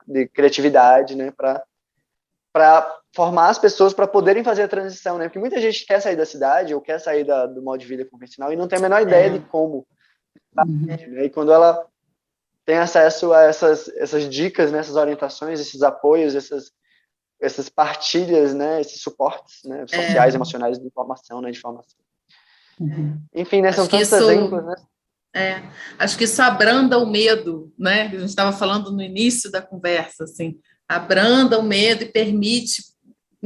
de criatividade, né, para formar as pessoas para poderem fazer a transição, né? Porque muita gente quer sair da cidade ou quer sair do modo de vida convencional e não tem a menor ideia de como. Né? E quando ela tem acesso a essas dicas, né, essas orientações, esses apoios, essas partilhas, né, esses suportes, né, sociais, emocionais de informação, né, de formação. Enfim, né, são tantos exemplos, né? Acho que isso abranda o medo, né? A gente estava falando no início da conversa, assim, abranda o medo e permite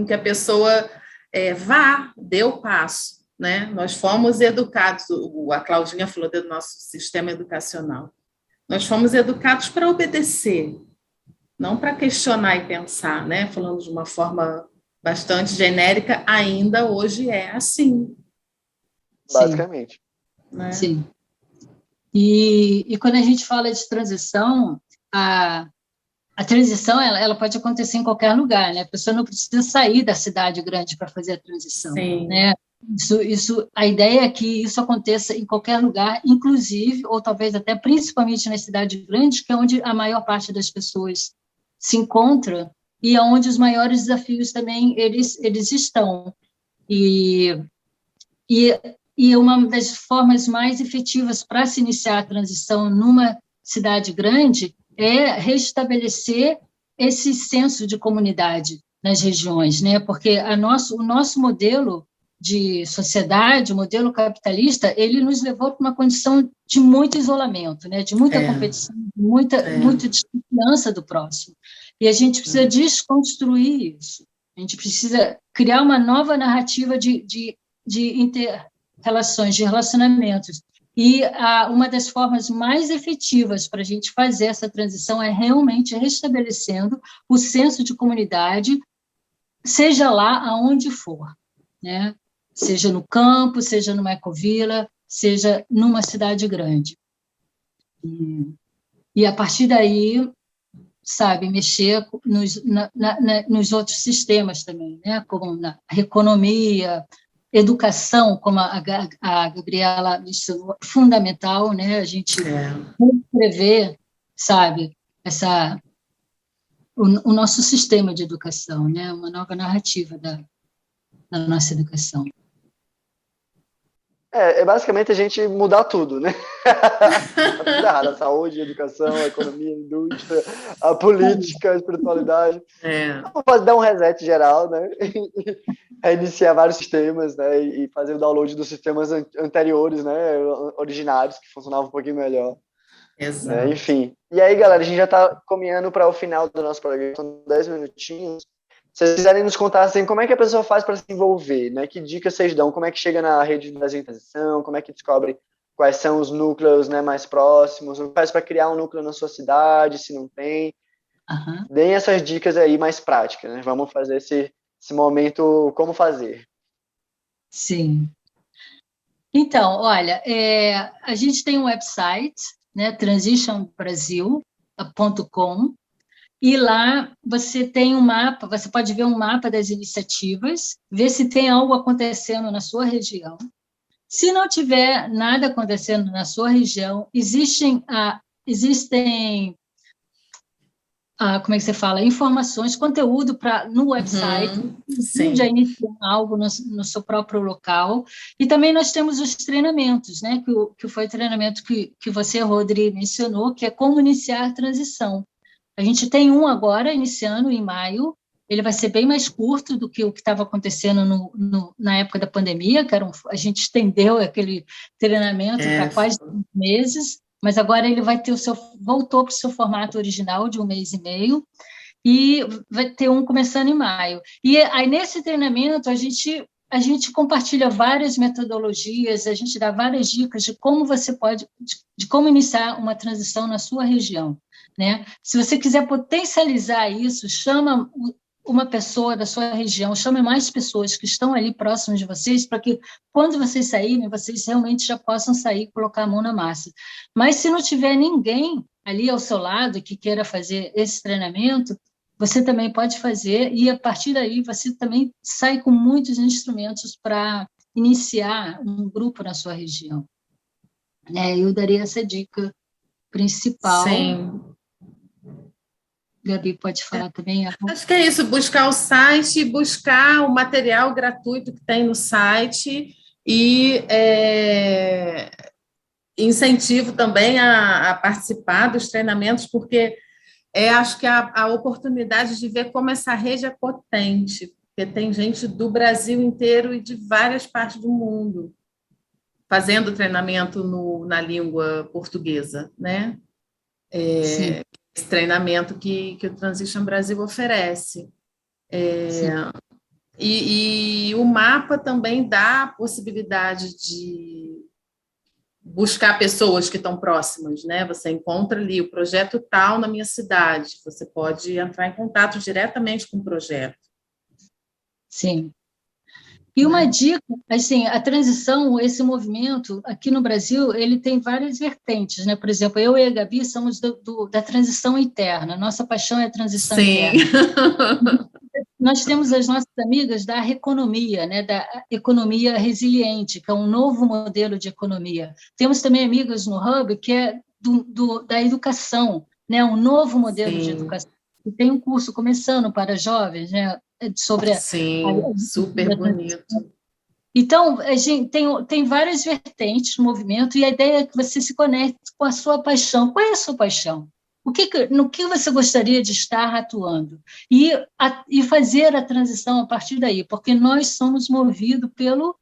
que a pessoa dê o passo, né? Nós fomos educados, a Claudinha falou do nosso sistema educacional, nós fomos educados para obedecer, não para questionar e pensar, né? Falando de uma forma bastante genérica, ainda hoje é assim. Basicamente. Né? Sim. E quando a gente fala de transição, a transição ela pode acontecer em qualquer lugar, né? A pessoa não precisa sair da cidade grande para fazer a transição. Sim. Né? A ideia é que isso aconteça em qualquer lugar, inclusive, ou talvez até principalmente nas cidades grandes, que é onde a maior parte das pessoas se encontra e é onde os maiores desafios também eles estão. E uma das formas mais efetivas para se iniciar a transição numa cidade grande é restabelecer esse senso de comunidade nas regiões, né? Porque o nosso modelo de sociedade, o modelo capitalista, ele nos levou para uma condição de muito isolamento, né? De muita competição, muita desconfiança do próximo. E a gente precisa desconstruir isso. A gente precisa criar uma nova narrativa de relações, de relacionamentos. E uma das formas mais efetivas para a gente fazer essa transição é realmente restabelecendo o senso de comunidade, seja lá aonde for, né? seja no campo, seja numa ecovila, seja numa cidade grande. E a partir daí, sabe, mexer nos outros sistemas também, né? Como na economia, educação, como a Gabriela disse, fundamental, né? A gente prever, sabe, o nosso sistema de educação, né? Uma nova narrativa da nossa educação. Basicamente a gente mudar tudo, né? Tá tudo errado, a saúde, a educação, a economia, a indústria, a política, a espiritualidade. Vamos dar um reset geral, né? Reiniciar vários sistemas, né? E fazer o download dos sistemas anteriores, né? Originários, que funcionavam um pouquinho melhor. Exato. Né? Enfim. E aí, galera, a gente já tá caminhando para o final do nosso programa, são 10 minutinhos. Se vocês quiserem nos contar assim, como é que a pessoa faz para se envolver, né? Que dicas vocês dão? Como é que chega na rede de Brasil em Transição? Como é que descobre quais são os núcleos, né, mais próximos? Como faz para criar um núcleo na sua cidade, se não tem? Deem essas dicas aí mais práticas, né? Vamos fazer esse momento como fazer. Sim. Então, olha, a gente tem um website, né, transitionbrasil.com, e lá você tem um mapa, você pode ver um mapa das iniciativas, ver se tem algo acontecendo na sua região. Se não tiver nada acontecendo na sua região, existem como é que você fala? Informações, conteúdo no website, já iniciar algo no seu próprio local. E também nós temos os treinamentos, né? Que foi o treinamento que você, Rodrigo, mencionou, que é como iniciar a transição. A gente tem um agora, iniciando em maio. Ele vai ser bem mais curto do que o que estava acontecendo na época da pandemia, que a gente estendeu aquele treinamento para quase 2 meses, mas agora ele vai ter voltou para o seu formato original de 1 mês e meio, e vai ter um começando em maio. E aí, nesse treinamento, a gente compartilha várias metodologias, a gente dá várias dicas de como você pode, de como iniciar uma transição na sua região, né? Se você quiser potencializar isso, chama uma pessoa da sua região, chame mais pessoas que estão ali próximas de vocês, para que, quando vocês saírem, vocês realmente já possam sair e colocar a mão na massa. Mas, se não tiver ninguém ali ao seu lado que queira fazer esse treinamento, você também pode fazer, e, a partir daí, você também sai com muitos instrumentos para iniciar um grupo na sua região. Eu daria essa dica principal. Sim. Gabi, pode falar também? Acho que é isso, buscar o site, buscar o material gratuito que tem no site e incentivo também a participar dos treinamentos, porque acho que a oportunidade de ver como essa rede é potente, porque tem gente do Brasil inteiro e de várias partes do mundo fazendo treinamento na língua portuguesa, né? Esse treinamento que o Transition Brasil oferece. E o mapa também dá a possibilidade de buscar pessoas que estão próximas, né? Você encontra ali o projeto tal na minha cidade, você pode entrar em contato diretamente com o projeto. Sim. E uma dica, assim, a transição, esse movimento, aqui no Brasil, ele tem várias vertentes, né? Por exemplo, eu e a Gabi somos da transição interna, nossa paixão é a transição interna. Nós temos as nossas amigas da economia, né? Da economia resiliente, que é um novo modelo de economia. Temos também amigas no Hub, que é da educação, né? Um novo modelo de educação. E tem um curso começando para jovens, né? Sobre super bonito. Então, a gente tem várias vertentes no movimento, e a ideia é que você se conecte com a sua paixão. Qual é a sua paixão? No que você gostaria de estar atuando? E fazer a transição a partir daí, porque nós somos movidos por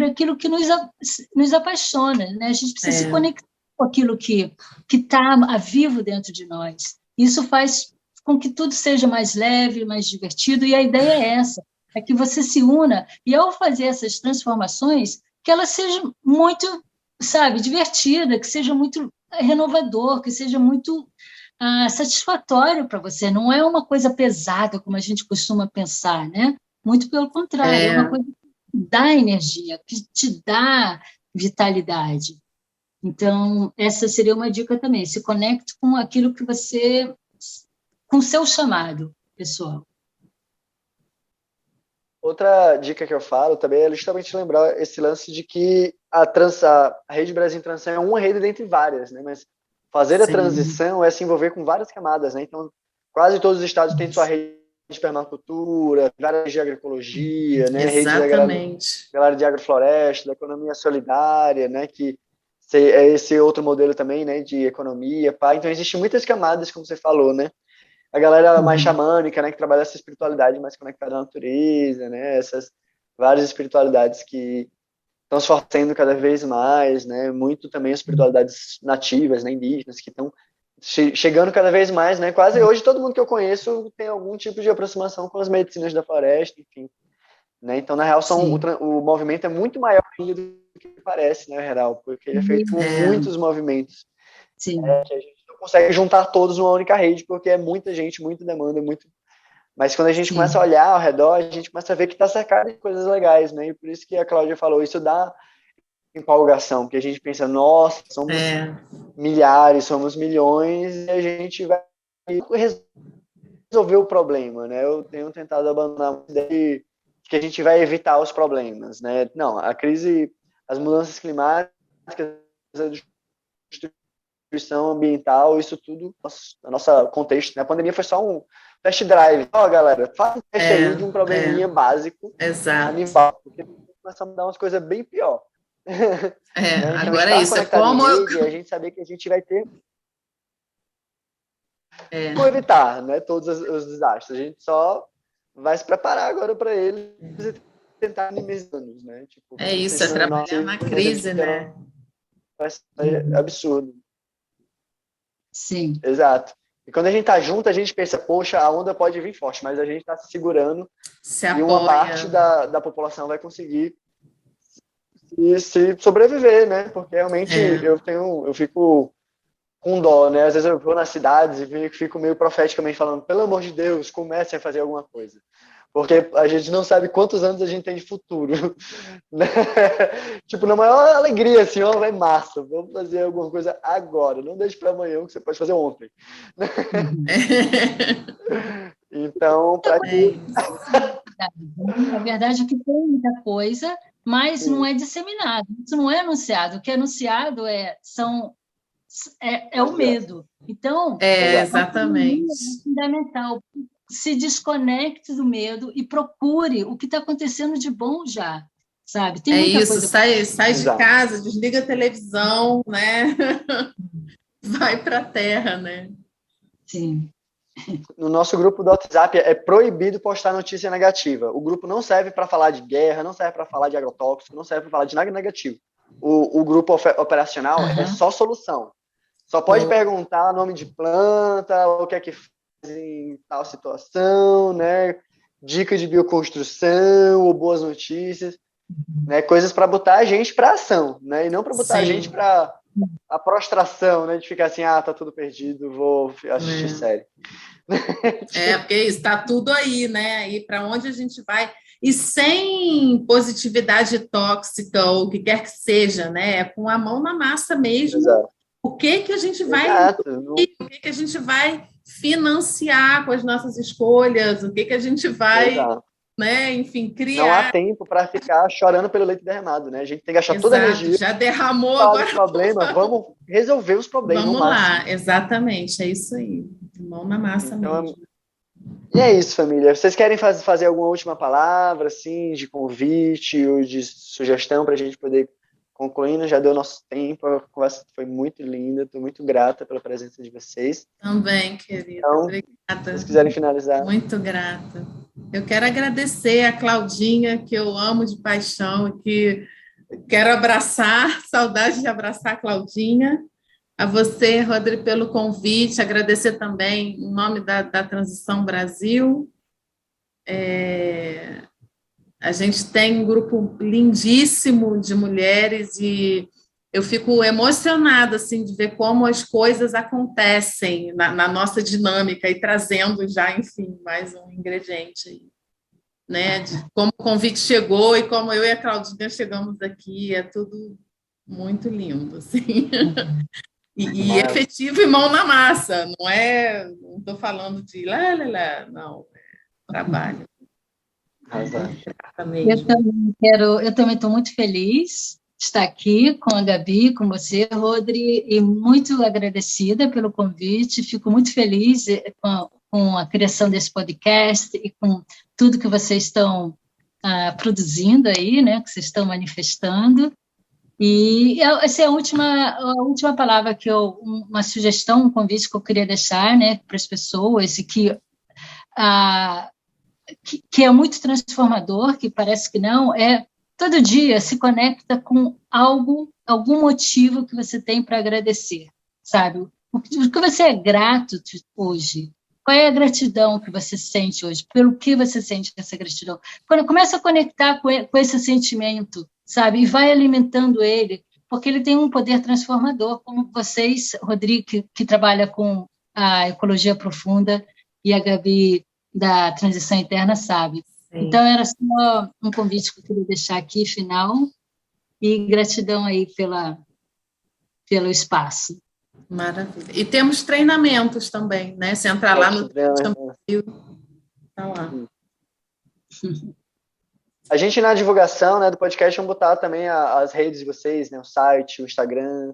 aquilo que nos apaixona, né? A gente precisa se conectar com aquilo que está vivo dentro de nós. Isso faz com que tudo seja mais leve, mais divertido, e a ideia é essa, é que você se una, e ao fazer essas transformações, que ela seja muito, divertida, que seja muito renovador, que seja muito satisfatório para você, não é uma coisa pesada, como a gente costuma pensar, né? Muito pelo contrário, é uma coisa dá energia, que te dá vitalidade. Então, essa seria uma dica também. Se conecte com aquilo que você... com o seu chamado, pessoal. Outra dica que eu falo também é justamente lembrar esse lance de que a Rede Brasil em Transição é uma rede dentre várias, né? Mas fazer a transição é se envolver com várias camadas, né? Então, quase todos os estados têm sua rede de permacultura, várias redes de agroecologia, né? Exatamente. Galera de agrofloresta, da economia solidária, né? Que é esse outro modelo também, né? De economia, pá. Então, existem muitas camadas, como você falou, né? A galera mais xamânica, né, que trabalha essa espiritualidade mais conectada à natureza, né, essas várias espiritualidades que estão se fortalecendo cada vez mais, né, muito também as espiritualidades nativas, né, indígenas, que estão chegando cada vez mais, né, quase hoje todo mundo que eu conheço tem algum tipo de aproximação com as medicinas da floresta, enfim, né, então na real o movimento é muito maior ainda do que parece, né, real, porque ele é feito por muitos movimentos, que a gente consegue juntar todos numa única rede, porque é muita gente, muita demanda, muito... Mas quando a gente começa a olhar ao redor, a gente começa a ver que está cercado de coisas legais, né? E por isso que a Cláudia falou, isso dá empolgação, porque a gente pensa, nossa, somos milhares, somos milhões, e a gente vai resolver o problema, né? Eu tenho tentado abandonar a ideia de que a gente vai evitar os problemas, né? Não, a crise, as mudanças climáticas, destruição ambiental, isso tudo, nosso contexto, né? A pandemia foi só um test drive. Ó, galera, faz um teste aí de um probleminha básico. Exato. Animal, porque começamos a dar umas coisas bem pior. Né? Então, Agora é isso, é como... a gente saber que a gente vai ter... Como evitar, né, todos os desastres. A gente só vai se preparar agora para eles e tentar minimizá-los, né? Tipo, é isso, é trabalhar na crise, né? É absurdo. Sim. Exato. E quando a gente tá junto, a gente pensa, poxa, a onda pode vir forte, mas a gente está se segurando e uma parte da população vai conseguir se sobreviver, né? Porque realmente eu fico com dó, né? Às vezes eu vou nas cidades e fico meio profeticamente falando, pelo amor de Deus, comecem a fazer alguma coisa. Porque a gente não sabe quantos anos a gente tem de futuro. Né? Tipo, na maior alegria, assim, ó, vai massa, vamos fazer alguma coisa agora. Não deixe para amanhã o que você pode fazer ontem. Então, para A verdade é que tem muita coisa, mas não é disseminado. Isso não é anunciado. O que é anunciado é o medo. Então, exatamente. É fundamental. Se desconecte do medo e procure o que está acontecendo de bom já, sabe? Tem muita isso, coisa... sai de casa, desliga a televisão, né? Vai para a terra, né? Sim. No nosso grupo do WhatsApp é proibido postar notícia negativa. O grupo não serve para falar de guerra, não serve para falar de agrotóxico, não serve para falar de nada negativo. O grupo operacional é só solução. Só pode perguntar nome de planta, o que é que faz em tal situação, né? Dica de bioconstrução ou boas notícias, né? Coisas para botar a gente para ação, né? E não para botar a gente para a prostração, né? De ficar assim, tá tudo perdido, vou assistir série. Porque está tudo aí, né? E para onde a gente vai? E sem positividade tóxica ou o que quer que seja, né? É com a mão na massa mesmo. Exato. O que a gente vai o que a gente vai financiar com as nossas escolhas, o que a gente vai, né, enfim, criar. Não há tempo para ficar chorando pelo leite derramado, né? A gente tem que achar toda a energia. Já derramou agora. Problema, vamos resolver os problemas. Vamos lá, exatamente, é isso aí. Mão na massa mesmo. E é isso, família. Vocês querem fazer alguma última palavra, assim, de convite ou de sugestão para a gente poder concluindo? Já deu nosso tempo, a conversa foi muito linda, estou muito grata pela presença de vocês. Também, querida, então, obrigada. Se vocês quiserem finalizar. Muito grata. Eu quero agradecer a Claudinha, que eu amo de paixão e que quero abraçar, saudade de abraçar a Claudinha. A você, Rodrigo, pelo convite, agradecer também em nome da Transição Brasil. A gente tem um grupo lindíssimo de mulheres e eu fico emocionada assim, de ver como as coisas acontecem na nossa dinâmica e trazendo já, enfim, mais um ingrediente aí, né, de como o convite chegou e como eu e a Claudinha chegamos aqui, é tudo muito lindo, assim. E efetivo e mão na massa, não estou falando de não, trabalho. Eu também estou muito feliz de estar aqui com a Gabi, com você, Rodri, e muito agradecida pelo convite. Fico muito feliz com a criação desse podcast e com tudo que vocês estão produzindo aí, né, que vocês estão manifestando. E essa é a última palavra uma sugestão, um convite que eu queria deixar, né, para as pessoas e que é muito transformador, que parece que não, todo dia se conecta com algum motivo que você tem para agradecer, sabe? O que você é grato hoje? Qual é a gratidão que você sente hoje? Pelo que você sente essa gratidão? Quando começa a conectar com esse sentimento, sabe? E vai alimentando ele, porque ele tem um poder transformador, como vocês, Rodrigo, que trabalha com a ecologia profunda, e a Gabi da transição interna, sabe? Sim. Então, era só um convite que eu queria deixar aqui, final, e gratidão aí pelo espaço. Maravilha. E temos treinamentos também, né? Se entrar lá no tá lá. A gente, na divulgação, né, do podcast, vamos botar também as redes de vocês, né, o site, o Instagram,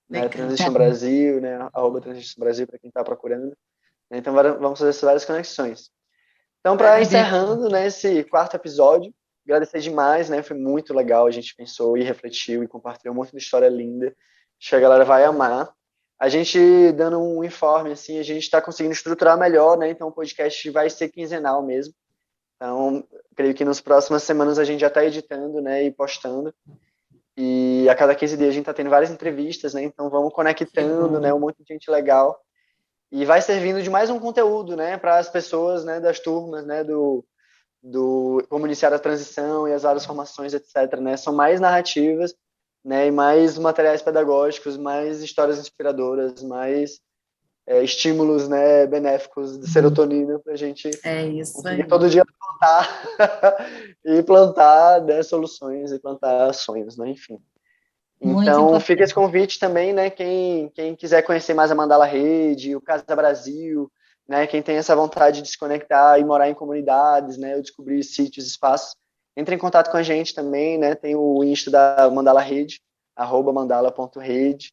né, Transition Brasil, né, @Transition Brasil, para quem está procurando. Então, vamos fazer essas várias conexões. Então, para encerrando, né, esse 4º episódio, agradecer demais, né, foi muito legal, a gente pensou e refletiu e compartilhou um monte de história linda. Acho que a galera vai amar. A gente, dando um informe, assim, a gente está conseguindo estruturar melhor, né? Então, o podcast vai ser quinzenal mesmo. Então, creio que nas próximas semanas a gente já está editando, né? E postando. E a cada 15 dias a gente está tendo várias entrevistas, né? Então, vamos conectando, né? Um monte de gente legal. E vai servindo de mais um conteúdo, né? Para as pessoas, né? Das turmas, né? Do como iniciar a transição e as várias formações, etc. Né? São mais narrativas, né, e mais materiais pedagógicos, mais histórias inspiradoras, mais estímulos, né, benéficos de serotonina para a gente conseguir todo dia plantar e plantar, né, soluções e plantar sonhos, né, enfim. Então, fica esse convite também, né, quem quiser conhecer mais a Mandala Rede, o Casa Brasil, né, quem tem essa vontade de se conectar e morar em comunidades, né, ou descobrir sítios, espaços, entre em contato com a gente também, né? Tem o Insta da Mandala Rede, @mandala.rede.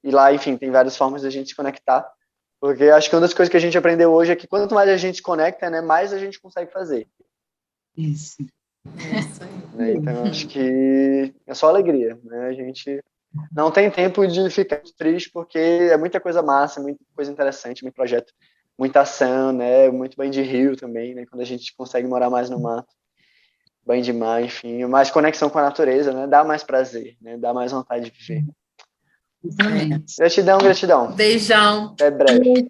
E lá, enfim, tem várias formas de a gente se conectar. Porque acho que uma das coisas que a gente aprendeu hoje é que quanto mais a gente se conecta, né, mais a gente consegue fazer. Isso. Né? Então, acho que é só alegria, né? A gente não tem tempo de ficar triste, porque é muita coisa massa, muita coisa interessante, muito projeto, muita ação, né? Muito banho de rio também, né? Quando a gente consegue morar mais no mato. Banho de mar, enfim, mais conexão com a natureza, né? Dá mais prazer, né? Dá mais vontade de viver. Exatamente. Gratidão. Beijão. Até breve.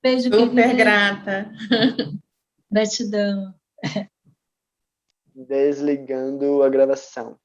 Beijo, super grata. Gratidão. Desligando a gravação.